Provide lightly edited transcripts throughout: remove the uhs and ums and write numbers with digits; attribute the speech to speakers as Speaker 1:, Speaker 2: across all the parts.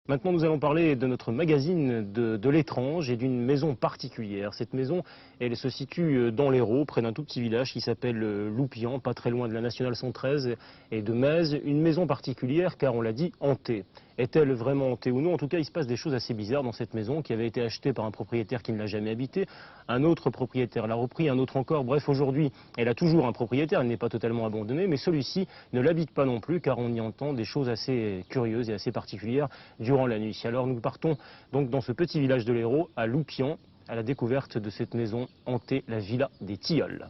Speaker 1: Maintenant, nous allons parler de notre magazine de l'étrange et d'une maison particulière. Cette maison, elle se situe dans l'Hérault, près d'un tout petit village qui s'appelle Loupian, pas très loin de la Nationale 113 et de Metz. Une maison particulière, car on l'a dit, hantée. Est-elle vraiment hantée ou non? En tout cas, il se passe des choses assez bizarres dans cette maison qui avait été achetée par un propriétaire qui ne l'a jamais habitée. Un autre propriétaire l'a repris, un autre encore. Bref, aujourd'hui, elle a toujours un propriétaire, elle n'est pas totalement abandonnée, mais celui-ci ne l'habite pas non plus, car on y entend des choses assez curieuses et assez particulières durant la nuit. Alors nous partons donc dans ce petit village de l'Hérault, à Loupian, à la découverte de cette maison hantée, la Villa des Tilleuls.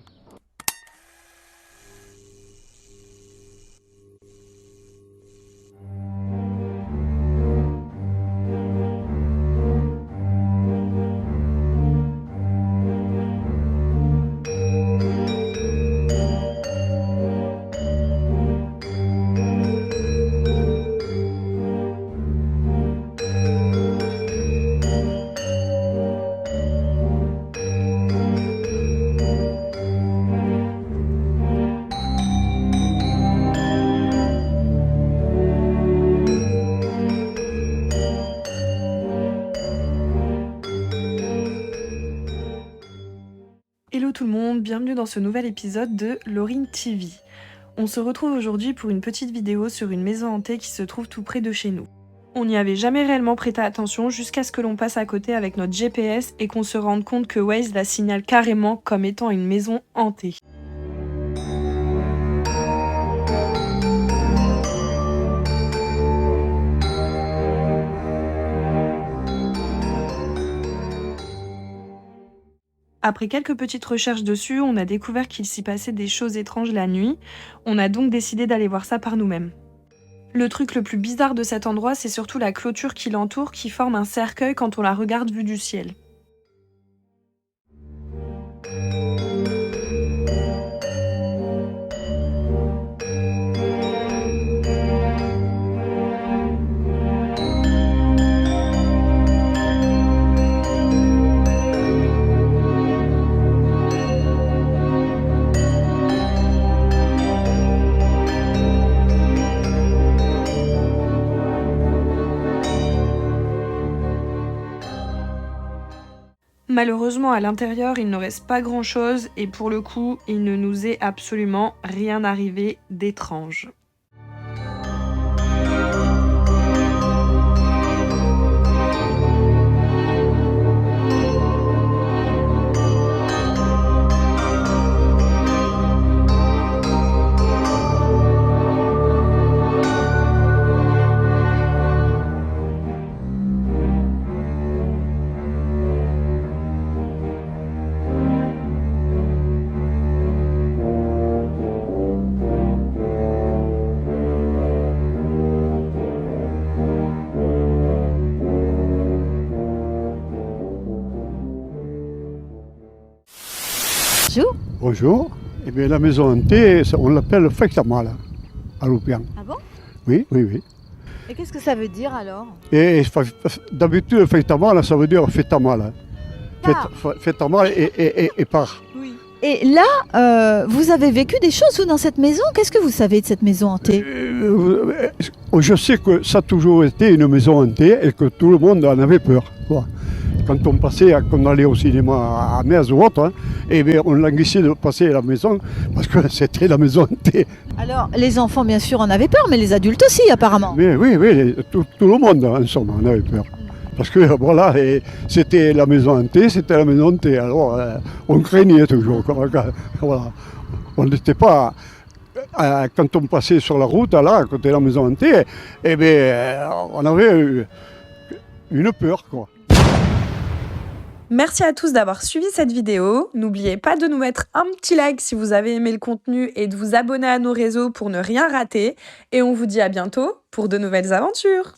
Speaker 2: Hello tout le monde, bienvenue dans ce nouvel épisode de Laurine TV. On se retrouve aujourd'hui pour une petite vidéo sur une maison hantée qui se trouve tout près de chez nous. On n'y avait jamais réellement prêté attention jusqu'à ce que l'on passe à côté avec notre GPS et qu'on se rende compte que Waze la signale carrément comme étant une maison hantée. Après quelques petites recherches dessus, on a découvert qu'il s'y passait des choses étranges la nuit. On a donc décidé d'aller voir ça par nous-mêmes. Le truc le plus bizarre de cet endroit, c'est surtout la clôture qui l'entoure, qui forme un cercueil quand on la regarde vue du ciel. Malheureusement, à l'intérieur, il ne reste pas grand-chose et pour le coup, il ne nous est absolument rien arrivé d'étrange.
Speaker 3: Bonjour.
Speaker 4: Bonjour. Eh bien, la maison hantée, on l'appelle Fectamal, à Loupian.
Speaker 3: Ah bon?
Speaker 4: Oui, oui, oui.
Speaker 3: Et qu'est-ce que ça veut dire alors?
Speaker 4: Et d'habitude, Fectamal, ça veut dire Fetamal. Fetamal et part.
Speaker 3: Oui. Et là, vous avez vécu des choses vous, dans cette maison? Qu'est-ce que vous savez de cette maison hantée?
Speaker 4: Je sais que ça a toujours été une maison hantée et que tout le monde en avait peur, quoi. Quand on passait, quand on allait au cinéma à Metz ou autre, eh bien, on languissait de passer à la maison parce que c'était la maison hantée.
Speaker 3: Alors, les enfants, bien sûr, en avaient peur, mais les adultes aussi, apparemment.
Speaker 4: Mais oui, oui, tout le monde, en somme, en avait peur. Parce que voilà, c'était la maison hantée, c'était la maison hantée. Alors, on craignait toujours. Voilà. On n'était pas... quand on passait sur la route, là, à côté de la maison hantée, eh bien, on avait une peur, quoi.
Speaker 2: Merci à tous d'avoir suivi cette vidéo. N'oubliez pas de nous mettre un petit like si vous avez aimé le contenu et de vous abonner à nos réseaux pour ne rien rater. Et on vous dit à bientôt pour de nouvelles aventures.